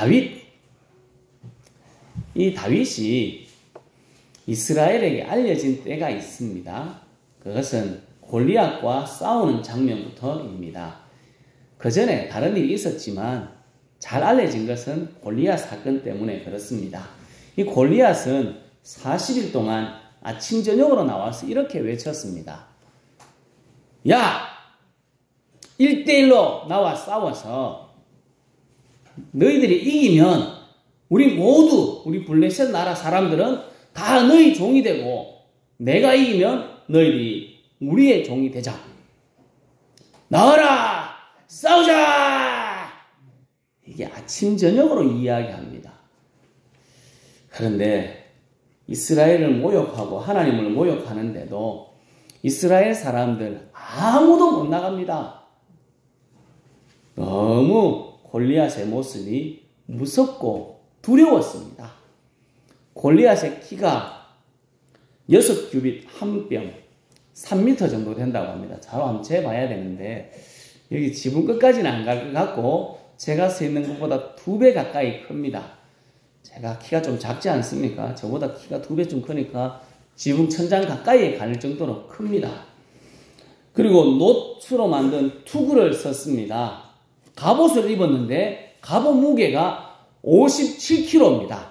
다윗. 이 다윗이 이스라엘에게 알려진 때가 있습니다. 그것은 골리앗과 싸우는 장면부터입니다. 그 전에 다른 일이 있었지만 잘 알려진 것은 골리앗 사건 때문에 그렇습니다. 이 골리앗은 40일 동안 아침 저녁으로 나와서 이렇게 외쳤습니다. 야! 1대1로 나와 싸워서 너희들이 이기면 우리 블레셋 나라 사람들은 다 너희 종이 되고 내가 이기면 너희들이 우리의 종이 되자. 나와라! 싸우자! 이게 아침 저녁으로 이야기합니다. 그런데 이스라엘을 모욕하고 하나님을 모욕하는데도 이스라엘 사람들 아무도 못 나갑니다. 너무 골리앗의 모습이 무섭고 두려웠습니다. 골리앗의 키가 6규빗 1뼘 3m 정도 된다고 합니다. 잘 한번 재봐야 되는데 여기 지붕 끝까지는 안 갈 것 같고 제가 서 있는 것보다 2배 가까이 큽니다. 제가 키가 좀 작지 않습니까? 저보다 키가 2배쯤 크니까 지붕 천장 가까이에 갈 정도로 큽니다. 그리고 놋으로 만든 투구를 썼습니다. 갑옷을 입었는데 갑옷 무게가 57kg입니다.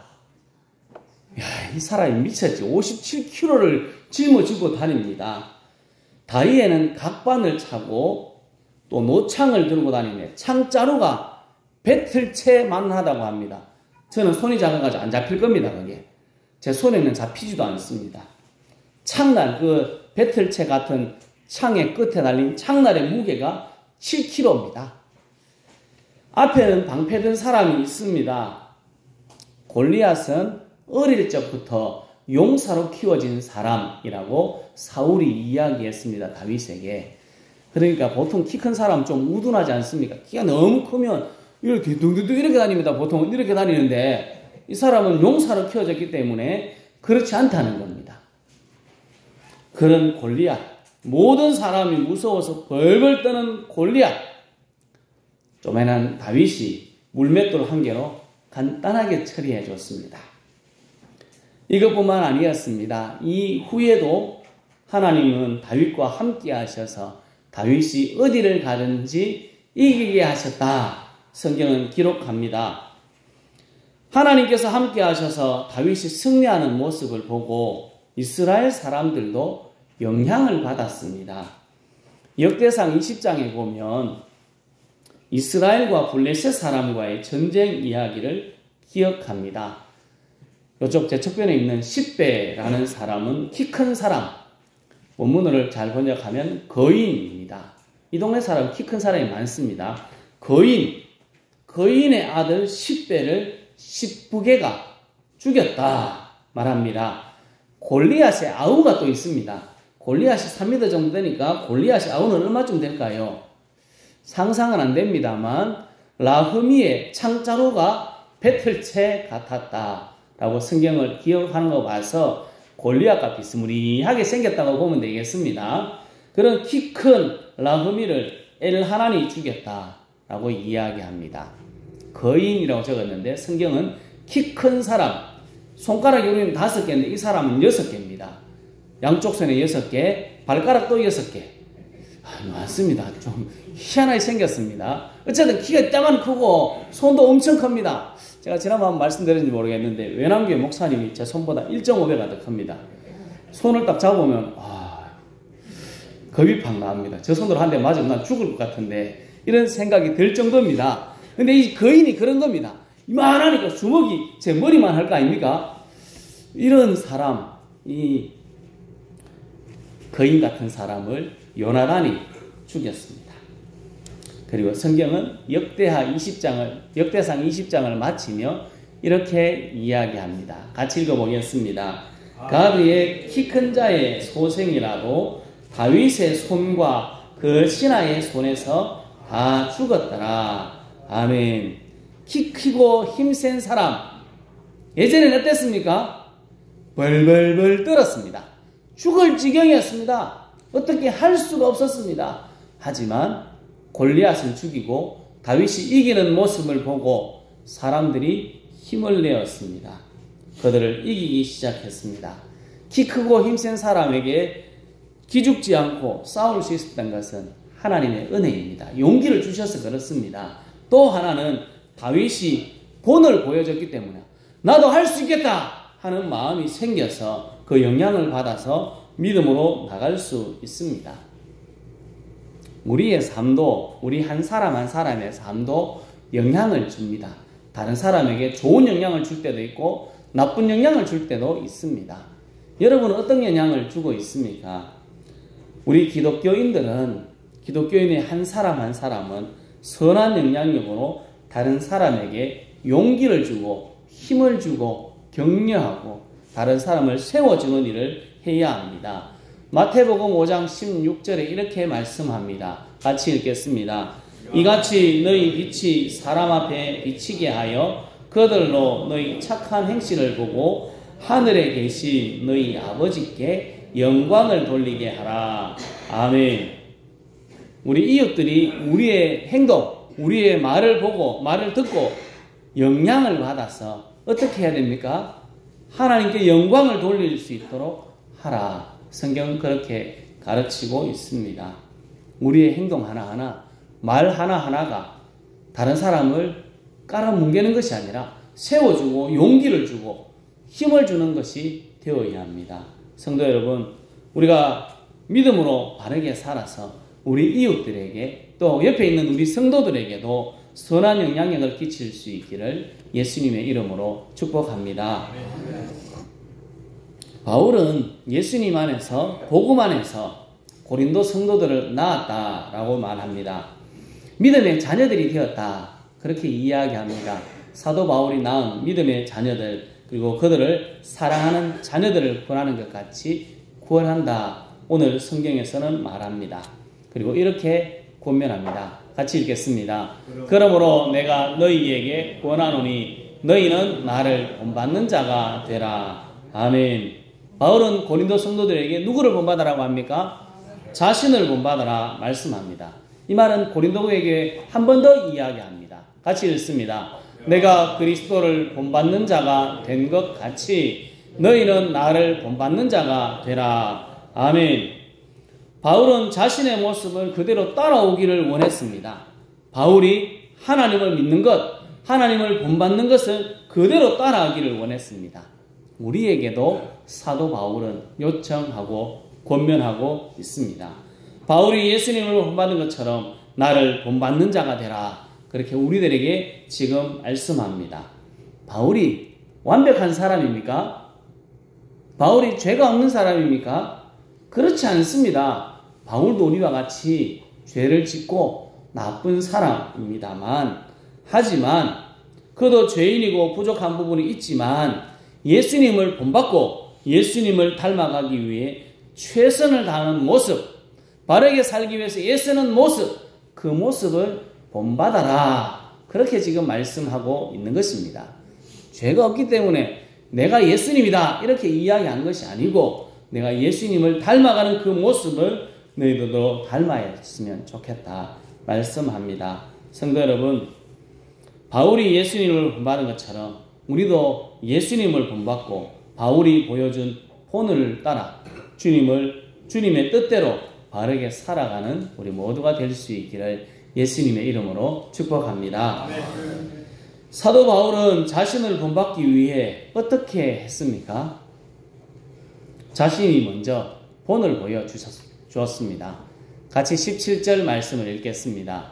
이 사람이 미쳤지. 57kg를 짊어지고 다닙니다. 다리에는 각반을 차고 또 노창을 들고 다니네. 창자루가 배틀채만 하다고 합니다. 저는 손이 작아가지고 안 잡힐 겁니다. 그게 제 손에는 잡히지도 않습니다. 창날, 그 배틀채 같은 창의 끝에 달린 창날의 무게가 7kg입니다. 앞에는 방패든 사람이 있습니다. 골리앗은 어릴 적부터 용사로 키워진 사람이라고 사울이 이야기했습니다. 다윗에게. 그러니까 보통 키 큰 사람 좀 우둔하지 않습니까? 키가 너무 크면 이렇게 둥둥둥 이렇게 다닙니다. 보통은 이렇게 다니는데 이 사람은 용사로 키워졌기 때문에 그렇지 않다는 겁니다. 그런 골리앗, 모든 사람이 무서워서 벌벌 떠는 골리앗, 쪼매난 다윗이 물맷돌 1개로 간단하게 처리해 줬습니다. 이것뿐만 아니었습니다. 이 후에도 하나님은 다윗과 함께 하셔서 다윗이 어디를 가든지 이기게 하셨다. 성경은 기록합니다. 하나님께서 함께 하셔서 다윗이 승리하는 모습을 보고 이스라엘 사람들도 영향을 받았습니다. 역대상 20장에 보면 이스라엘과 블레셋 사람과의 전쟁 이야기를 기억합니다. 이쪽 제 측면에 있는 십배라는 사람은 키 큰 사람, 원문을 잘 번역하면 거인입니다. 이 동네 사람 키 큰 사람이 많습니다. 거인의 아들 십배를 십부개가 죽였다 말합니다. 골리앗의 아우가 또 있습니다. 골리앗이 3m 정도 되니까 골리앗의 아우는 얼마쯤 될까요? 상상은 안 됩니다만 라흐미의 창자루가 배틀채 같았다 라고 성경을 기억하는 거 봐서 골리앗과 비스무리하게 생겼다고 보면 되겠습니다. 그런 키 큰 라흐미를 엘하난이 죽였다 라고 이야기합니다. 거인이라고 적었는데 성경은 키 큰 사람, 손가락이 우리는 5개인데 이 사람은 6개입니다. 양쪽 손에 6개, 발가락도 6개. 맞습니다. 좀 희한하게 생겼습니다. 어쨌든 키가 이따만 크고 손도 엄청 큽니다. 제가 지난번 말씀드렸는지 모르겠는데 외남교회 목사님이 제 손보다 1.5배가 더 큽니다. 손을 딱 잡으면 겁이 팍 나옵니다. 저 손으로 한 대 맞으면 난 죽을 것 같은데 이런 생각이 들 정도입니다. 근데 이 거인이 그런 겁니다. 이만하니까 주먹이 제 머리만 할 거 아닙니까? 이런 사람, 이 거인 같은 사람을 요나단이 죽였습니다. 그리고 성경은 역대상 20장을 마치며 이렇게 이야기합니다. 같이 읽어보겠습니다. 가브의 키 큰 자의 소생이라도 다윗의 손과 그 신하의 손에서 다 죽었더라. 아멘. 키 크고 힘센 사람, 예전에는 어땠습니까? 벌벌벌 떨었습니다. 죽을 지경이었습니다. 어떻게 할 수가 없었습니다. 하지만 골리앗을 죽이고 다윗이 이기는 모습을 보고 사람들이 힘을 내었습니다. 그들을 이기기 시작했습니다. 키 크고 힘센 사람에게 기죽지 않고 싸울 수 있었던 것은 하나님의 은혜입니다. 용기를 주셔서 그렇습니다. 또 하나는 다윗이 본을 보여줬기 때문에 나도 할 수 있겠다 하는 마음이 생겨서 그 영향을 받아서 믿음으로 나갈 수 있습니다. 우리의 삶도, 우리 한 사람 한 사람의 삶도 영향을 줍니다. 다른 사람에게 좋은 영향을 줄 때도 있고 나쁜 영향을 줄 때도 있습니다. 여러분은 어떤 영향을 주고 있습니까? 우리 기독교인들은, 기독교인의 한 사람 한 사람은 선한 영향력으로 다른 사람에게 용기를 주고 힘을 주고 격려하고 다른 사람을 세워주는 일을 해야 합니다. 마태복음 5장 16절에 이렇게 말씀합니다. 같이 읽겠습니다. 이같이 너희 빛이 사람 앞에 비치게 하여 그들로 너희 착한 행실을 보고 하늘에 계신 너희 아버지께 영광을 돌리게 하라. 아멘. 우리 이웃들이 우리의 행동, 우리의 말을 보고 말을 듣고 영향을 받아서 어떻게 해야 됩니까? 하나님께 영광을 돌릴 수 있도록 하라. 성경은 그렇게 가르치고 있습니다. 우리의 행동 하나하나, 말 하나하나가 다른 사람을 깔아뭉개는 것이 아니라 세워주고 용기를 주고 힘을 주는 것이 되어야 합니다. 성도 여러분, 우리가 믿음으로 바르게 살아서 우리 이웃들에게 또 옆에 있는 우리 성도들에게도 선한 영향력을 끼칠 수 있기를 예수님의 이름으로 축복합니다. 바울은 예수님 안에서, 복음 안에서 고린도 성도들을 낳았다라고 말합니다. 믿음의 자녀들이 되었다, 그렇게 이야기합니다. 사도 바울이 낳은 믿음의 자녀들, 그리고 그들을 사랑하는 자녀들을 구원하는 것 같이 구원한다, 오늘 성경에서는 말합니다. 그리고 이렇게 권면합니다. 같이 읽겠습니다. 그러므로 내가 너희에게 권하노니 너희는 나를 본받는 자가 되라. 아멘. 바울은 고린도 성도들에게 누구를 본받으라고 합니까? 자신을 본받으라 말씀합니다. 이 말은 고린도에게 한 번 더 이야기합니다. 같이 읽습니다. 내가 그리스도를 본받는 자가 된 것 같이 너희는 나를 본받는 자가 되라. 아멘. 바울은 자신의 모습을 그대로 따라오기를 원했습니다. 바울이 하나님을 믿는 것, 하나님을 본받는 것을 그대로 따라하기를 원했습니다. 우리에게도 사도 바울은 요청하고 권면하고 있습니다. 바울이 예수님을 본받는 것처럼 나를 본받는 자가 되라, 그렇게 우리들에게 지금 말씀합니다. 바울이 완벽한 사람입니까? 바울이 죄가 없는 사람입니까? 그렇지 않습니다. 바울도 우리와 같이 죄를 짓고 나쁜 사람입니다만, 하지만 그도 죄인이고 부족한 부분이 있지만 예수님을 본받고 예수님을 닮아가기 위해 최선을 다하는 모습, 바르게 살기 위해서 애쓰는 모습, 그 모습을 본받아라, 그렇게 지금 말씀하고 있는 것입니다. 죄가 없기 때문에 내가 예수님이다 이렇게 이야기한 것이 아니고, 내가 예수님을 닮아가는 그 모습을 너희들도 닮아했으면 좋겠다 말씀합니다. 성도 여러분, 바울이 예수님을 본받은 것처럼 우리도 예수님을 본받고 바울이 보여준 본을 따라 주님의 뜻대로 바르게 살아가는 우리 모두가 될 수 있기를 예수님의 이름으로 축복합니다. 사도 바울은 자신을 본받기 위해 어떻게 했습니까? 자신이 먼저 본을 보여주었습니다. 같이 17절 말씀을 읽겠습니다.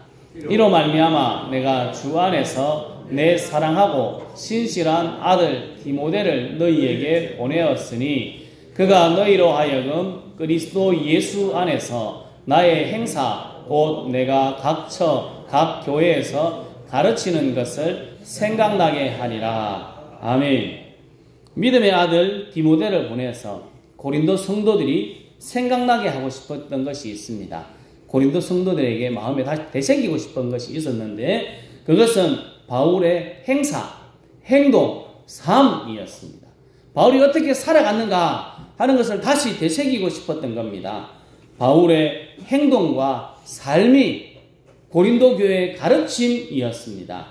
이로 말미암아 내가 주 안에서 내 사랑하고 신실한 아들 디모데를 너희에게 보내었으니 그가 너희로 하여금 그리스도 예수 안에서 나의 행사 곧 내가 각 교회에서 가르치는 것을 생각나게 하리라. 아멘. 믿음의 아들 디모데를 보내서 고린도 성도들이 생각나게 하고 싶었던 것이 있습니다. 고린도 성도들에게 마음에 다시 되새기고 싶은 것이 있었는데, 그것은 바울의 행사, 행동, 삶이었습니다. 바울이 어떻게 살아갔는가 하는 것을 다시 되새기고 싶었던 겁니다. 바울의 행동과 삶이 고린도 교회의 가르침이었습니다.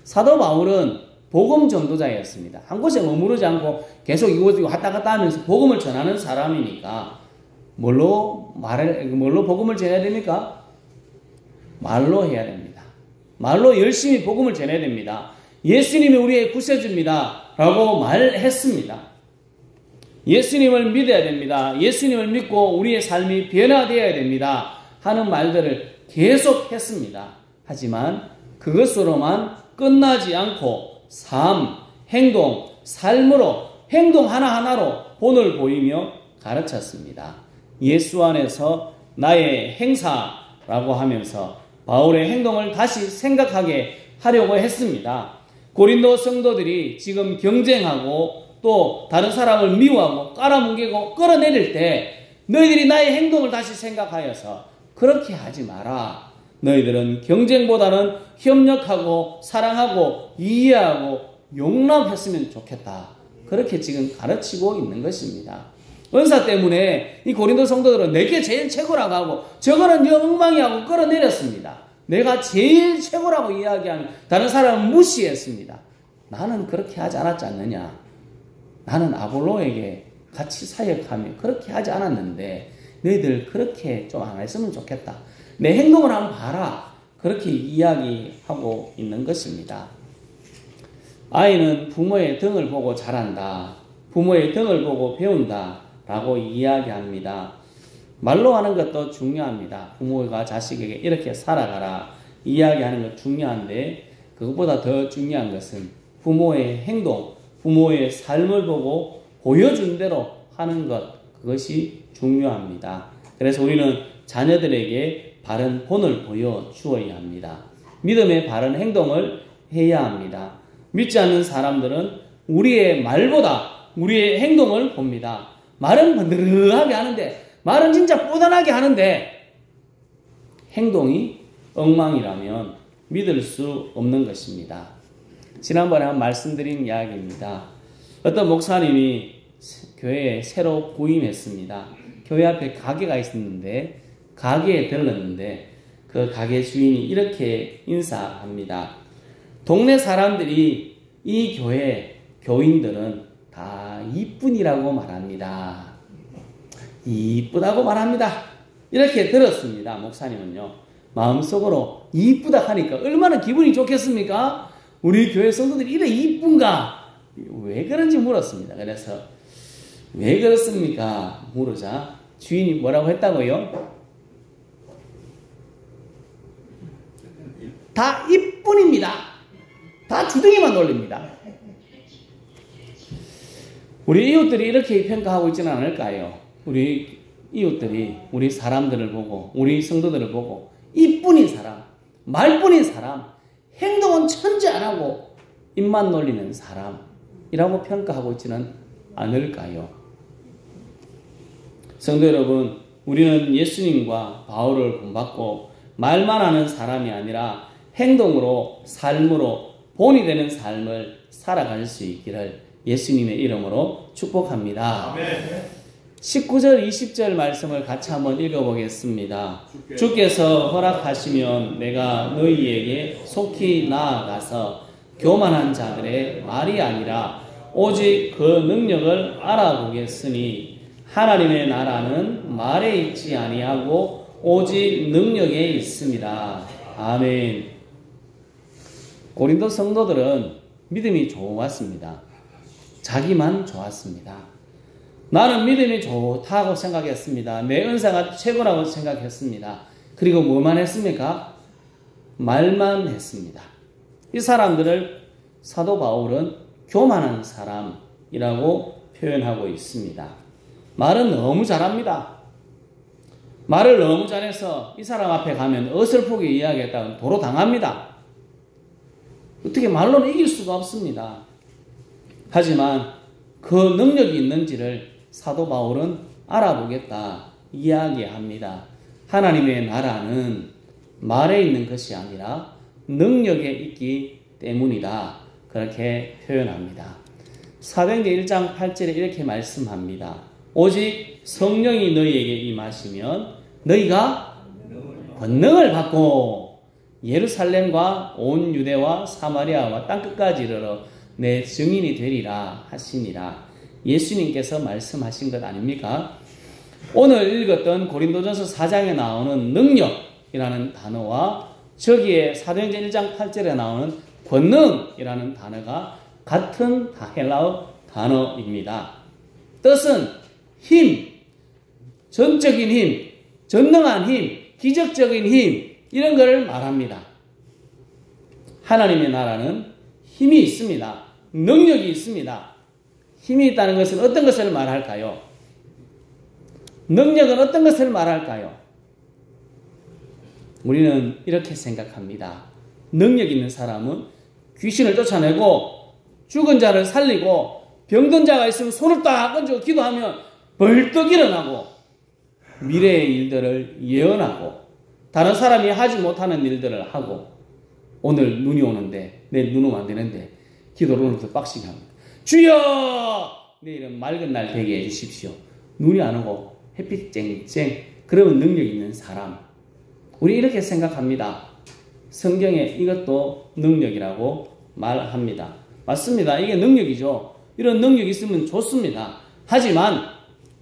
사도 바울은 복음 전도자였습니다. 한 곳에 머무르지 않고 계속 이곳 왔다 갔다 하면서 복음을 전하는 사람이니까 뭘로 복음을 전해야 됩니까? 말로 해야 됩니다. 말로 열심히 복음을 전해야 됩니다. 예수님이 우리의 구세주입니다. 라고 말했습니다. 예수님을 믿어야 됩니다. 예수님을 믿고 우리의 삶이 변화되어야 됩니다. 하는 말들을 계속 했습니다. 하지만 그것으로만 끝나지 않고 삶, 행동, 삶으로 행동 하나하나로 본을 보이며 가르쳤습니다. 예수 안에서 나의 행사라고 하면서 바울의 행동을 다시 생각하게 하려고 했습니다. 고린도 성도들이 지금 경쟁하고 또 다른 사람을 미워하고 깔아뭉개고 끌어내릴 때 너희들이 나의 행동을 다시 생각하여서 그렇게 하지 마라. 너희들은 경쟁보다는 협력하고 사랑하고 이해하고 용납했으면 좋겠다. 그렇게 지금 가르치고 있는 것입니다. 은사 때문에 이 고린도 성도들은 내게 제일 최고라고 하고 저거는 엉망이하고 끌어내렸습니다. 내가 제일 최고라고 이야기하는 다른 사람은 무시했습니다. 나는 그렇게 하지 않았지 않느냐. 나는 아볼로에게 같이 사역하며 그렇게 하지 않았는데 너희들 그렇게 좀 안 했으면 좋겠다. 내 행동을 한번 봐라. 그렇게 이야기하고 있는 것입니다. 아이는 부모의 등을 보고 자란다. 부모의 등을 보고 배운다. 라고 이야기합니다. 말로 하는 것도 중요합니다. 부모가 자식에게 이렇게 살아가라. 이야기하는 것 중요한데 그것보다 더 중요한 것은 부모의 행동, 부모의 삶을 보고 보여준 대로 하는 것. 그것이 중요합니다. 그래서 우리는 자녀들에게 바른 본을 보여주어야 합니다. 믿음의 바른 행동을 해야 합니다. 믿지 않는 사람들은 우리의 말보다 우리의 행동을 봅니다. 말은 번들하게 하는데 말은 진짜 뽀단하게 하는데 행동이 엉망이라면 믿을 수 없는 것입니다. 지난번에 한 말씀드린 이야기입니다. 어떤 목사님이 교회에 새로 부임했습니다. 교회 앞에 가게가 있었는데 가게에 들렀는데 그 가게 주인이 이렇게 인사합니다. 동네 사람들이 이 교회 교인들은 다 이쁜이라고 말합니다. 이쁘다고 말합니다. 이렇게 들었습니다. 목사님은요. 마음속으로 이쁘다 하니까 얼마나 기분이 좋겠습니까? 우리 교회 성도들이 이래 이쁜가? 왜 그런지 물었습니다. 그래서 왜 그렇습니까? 물으자 주인이 뭐라고 했다고요? 다 이뿐입니다. 다 주둥이만 올립니다. 우리 이웃들이 이렇게 평가하고 있지는 않을까요? 우리 이웃들이 우리 사람들을 보고 우리 성도들을 보고 이뿐인 사람, 말뿐인 사람, 행동은 천재 안 하고 입만 놀리는 사람이라고 평가하고 있지는 않을까요? 성도 여러분, 우리는 예수님과 바울을 본받고 말만 하는 사람이 아니라 행동으로, 삶으로 본이 되는 삶을 살아갈 수 있기를 예수님의 이름으로 축복합니다. 아멘. 19절, 20절 말씀을 같이 한번 읽어보겠습니다. 주께서 허락하시면 내가 너희에게 속히 나아가서 교만한 자들의 말이 아니라 오직 그 능력을 알아보겠으니 하나님의 나라는 말에 있지 아니하고 오직 능력에 있습니다. 아멘. 고린도 성도들은 믿음이 좋았습니다. 자기만 좋았습니다. 나는 믿음이 좋다고 생각했습니다. 내 은사가 최고라고 생각했습니다. 그리고 뭐만 했습니까? 말만 했습니다. 이 사람들을 사도 바울은 교만한 사람이라고 표현하고 있습니다. 말은 너무 잘합니다. 말을 너무 잘해서 이 사람 앞에 가면 어설프게 이야기했다고 도로 당합니다. 어떻게 말로는 이길 수가 없습니다. 하지만 그 능력이 있는지를 사도 바울은 알아보겠다 이야기합니다. 하나님의 나라는 말에 있는 것이 아니라 능력에 있기 때문이다. 그렇게 표현합니다. 사도행전 1장 8절에 이렇게 말씀합니다. 오직 성령이 너희에게 임하시면 너희가 권능을 받고 예루살렘과 온 유대와 사마리아와 땅끝까지 이르러 내 증인이 되리라 하시니라. 예수님께서 말씀하신 것 아닙니까? 오늘 읽었던 고린도전서 4장에 나오는 능력이라는 단어와 저기에 사도행전 1장 8절에 나오는 권능이라는 단어가 같은 헬라어 단어입니다. 뜻은 힘, 전적인 힘, 전능한 힘, 기적적인 힘, 이런 것을 말합니다. 하나님의 나라는 힘이 있습니다. 능력이 있습니다. 힘이 있다는 것은 어떤 것을 말할까요? 능력은 어떤 것을 말할까요? 우리는 이렇게 생각합니다. 능력 있는 사람은 귀신을 쫓아내고 죽은 자를 살리고 병든 자가 있으면 손을 딱 얹고 기도하면 벌떡 일어나고 미래의 일들을 예언하고 다른 사람이 하지 못하는 일들을 하고 오늘 눈이 오는데 내 눈 오면 안 되는데 기도를 오늘부터 빡시게 합니다. 주여! 내일은 맑은 날 되게 해주십시오. 눈이 안 오고 햇빛 쨍쨍. 그러면 능력 있는 사람. 우리 이렇게 생각합니다. 성경에 이것도 능력이라고 말합니다. 맞습니다. 이게 능력이죠. 이런 능력이 있으면 좋습니다. 하지만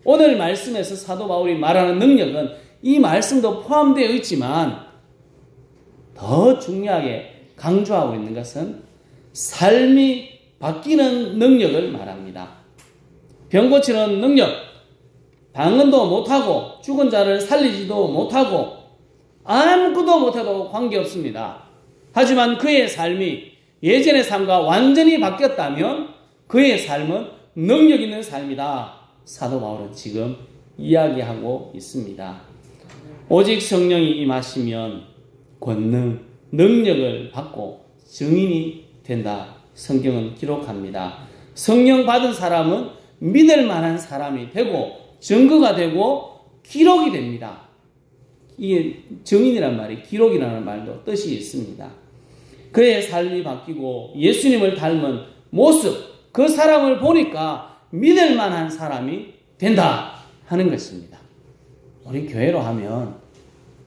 오늘 말씀에서 사도 바울이 말하는 능력은 이 말씀도 포함되어 있지만 더 중요하게 강조하고 있는 것은 삶이 바뀌는 능력을 말합니다. 병 고치는 능력, 방언도 못하고 죽은 자를 살리지도 못하고 아무것도 못해도 관계없습니다. 하지만 그의 삶이 예전의 삶과 완전히 바뀌었다면 그의 삶은 능력 있는 삶이다. 사도 바울은 지금 이야기하고 있습니다. 오직 성령이 임하시면 권능, 능력을 받고 증인이 된다. 성경은 기록합니다. 성령 받은 사람은 믿을 만한 사람이 되고 증거가 되고 기록이 됩니다. 이게 증인이란 말이 기록이라는 말도 뜻이 있습니다. 그의 삶이 바뀌고 예수님을 닮은 모습, 그 사람을 보니까 믿을 만한 사람이 된다 하는 것입니다. 우리 교회로 하면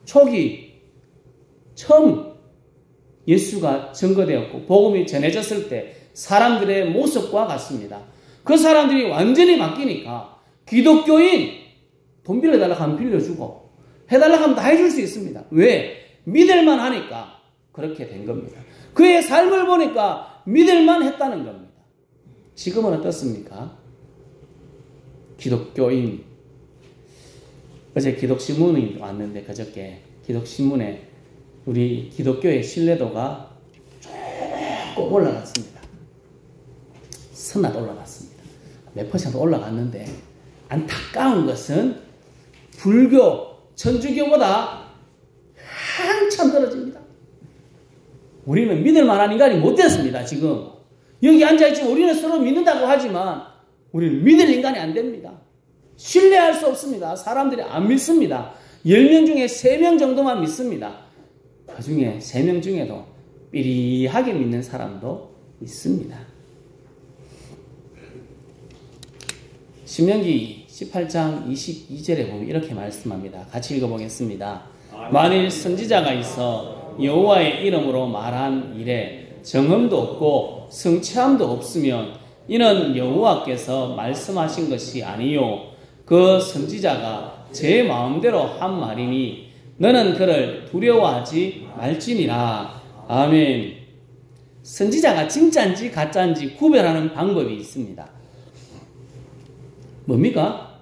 초기 처음 예수가 증거되었고 복음이 전해졌을 때 사람들의 모습과 같습니다. 그 사람들이 완전히 바뀌니까 기독교인 돈 빌려달라고 하면 빌려주고 해달라고 하면 다 해줄 수 있습니다. 왜? 믿을만 하니까 그렇게 된 겁니다. 그의 삶을 보니까 믿을만 했다는 겁니다. 지금은 어떻습니까? 기독교인 어제 기독신문이 왔는데 그저께 기독신문에 우리 기독교의 신뢰도가 조금 올라갔습니다. 서나 올라갔습니다. 몇 퍼센트 올라갔는데 안타까운 것은 불교, 천주교보다 한참 떨어집니다. 우리는 믿을 만한 인간이 못 됐습니다. 지금 여기 앉아있지만 우리는 서로 믿는다고 하지만 우리는 믿을 인간이 안 됩니다. 신뢰할 수 없습니다. 사람들이 안 믿습니다. 10명 중에 3명 정도만 믿습니다. 그 중에 3명 중에도 삐리하게 믿는 사람도 있습니다. 신명기 18장 22절에 보면 이렇게 말씀합니다. 같이 읽어보겠습니다. 만일 선지자가 있어 여호와의 이름으로 말한 일에 정음도 없고 성취함도 없으면 이는 여호와께서 말씀하신 것이 아니요 그 선지자가 제 마음대로 한 말이니 너는 그를 두려워하지 말지니라. 아멘. 선지자가 진짜인지 가짜인지 구별하는 방법이 있습니다. 뭡니까?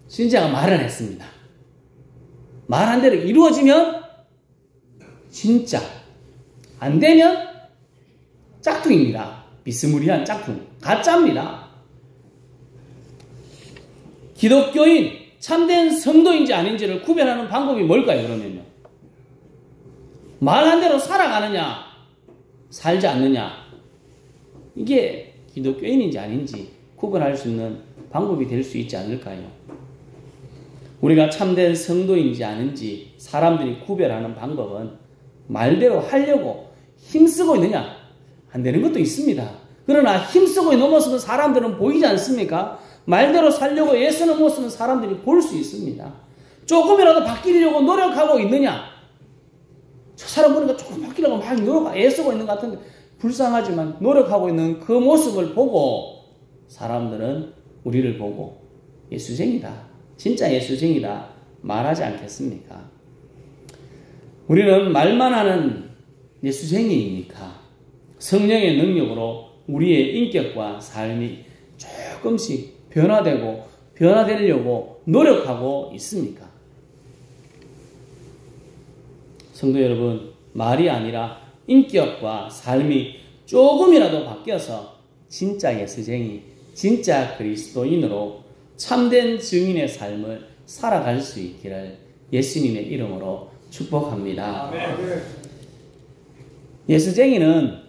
선지자가 말을 했습니다. 말한 대로 이루어지면 진짜, 안 되면 짝퉁입니다. 비스무리한 짝퉁, 가짜입니다. 기독교인, 참된 성도인지 아닌지를 구별하는 방법이 뭘까요, 그러면요? 말한 대로 살아가느냐, 살지 않느냐, 이게 기독교인인지 아닌지 구별할 수 있는 방법이 될 수 있지 않을까요? 우리가 참된 성도인지 아닌지 사람들이 구별하는 방법은 말대로 하려고 힘쓰고 있느냐, 안 되는 것도 있습니다. 그러나 힘쓰고 있는 모습은 사람들은 보이지 않습니까? 말대로 살려고 애쓰는 모습은 사람들이 볼 수 있습니다. 조금이라도 바뀌려고 노력하고 있느냐? 저 사람 보니까 조금 바뀌려고 막 애쓰고 있는 것 같은데 불쌍하지만 노력하고 있는 그 모습을 보고 사람들은 우리를 보고 예수쟁이다, 진짜 예수쟁이다 말하지 않겠습니까? 우리는 말만 하는 예수쟁이입니까? 성령의 능력으로 우리의 인격과 삶이 조금씩 변화되려고 노력하고 있습니까? 성도 여러분, 말이 아니라 인격과 삶이 조금이라도 바뀌어서 진짜 예수쟁이, 진짜 그리스도인으로 참된 증인의 삶을 살아갈 수 있기를 예수님의 이름으로 축복합니다. 예수쟁이는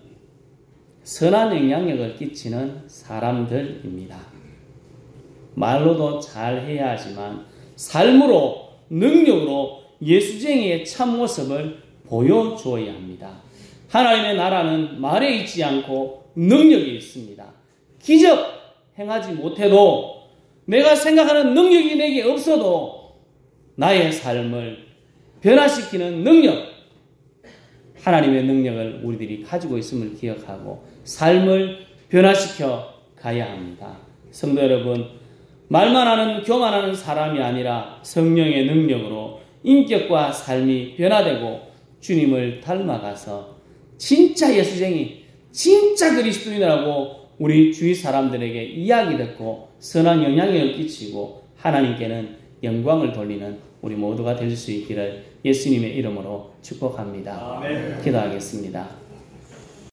선한 영향력을 끼치는 사람들입니다. 말로도 잘해야 하지만 삶으로, 능력으로 예수쟁이의 참모습을 보여주어야 합니다. 하나님의 나라는 말에 있지 않고 능력이 있습니다. 기적 행하지 못해도 내가 생각하는 능력이 내게 없어도 나의 삶을 변화시키는 능력, 하나님의 능력을 우리들이 가지고 있음을 기억하고 삶을 변화시켜 가야 합니다. 성도 여러분, 말만 하는 교만하는 사람이 아니라 성령의 능력으로 인격과 삶이 변화되고 주님을 닮아가서 진짜 예수쟁이, 진짜 그리스도인이라고 우리 주위 사람들에게 이야기 듣고 선한 영향력을 끼치고 하나님께는 영광을 돌리는 우리 모두가 될 수 있기를 예수님의 이름으로 축복합니다. 아멘. 기도하겠습니다.